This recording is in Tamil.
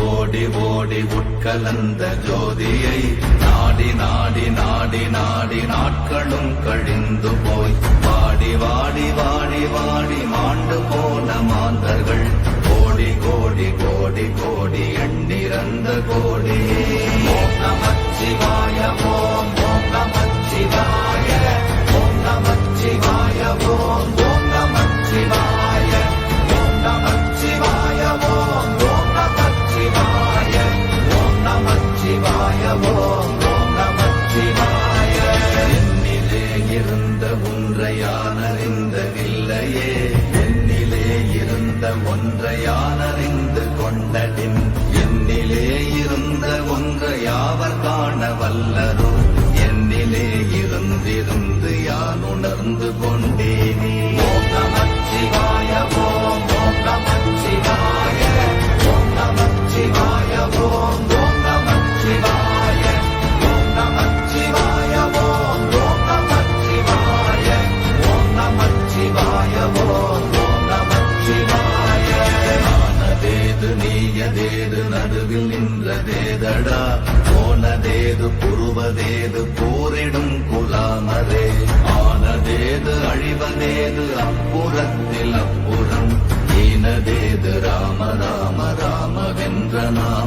ஓடி ஓடி உட்கலந்த ஜோதியை நாடி நாடி நாடி நாடி நாட்களும் கழிந்து போய் வாடி வாடி வாடி வாடி மாண்டு போன மாந்தர்கள் கோடி கோடி கோடி கோடி எண்ணிறந்த கோடி. ஓம் நமச்சிவாய ஓம் ஓம் நமச்சிவாய ஓம் நமச்சிவாய ஓம் ஓம் நமச்சிவாய ஓம் நமச்சிவாய ஓம் ஓம் நமச்சிவாய ஓம் நமச்சிவாய ஓம் ஓம் நமச்சிவாய. என்னிலே இருந்த ஒன்றையானறிந்ததில்லையே என்னிலே இருந்த ஒன்றையானறிந்து கொண்டடின் என்னிலே இருந்த ஒன்றையாவர் காண வல்லரோ என்னிலே இருந்திருந்து யான் உணர்ந்து கொண்டேனே. ஓம் நமச்சிவாய ஓம் ஓம் நமச்சிவாய ஓம் நமச்சிவாய ஓம் ஓம் நமச்சிவாய ஓம் நமச்சிவாய ஓம் ஓம் நமச்சிவாய ஓம் நமச்சிவாய ஓம் ஓம் நமச்சிவாய. ஆனதேது நீயதேது நடுவில் நின்றதேதடா போனதேது புருவதேது போரிடும் குலாமரே ஆனதேது அழிவதேது அப்புறத்தில் அப்புறம் ஈனதேது ராம ராம ராம வென்ற நாம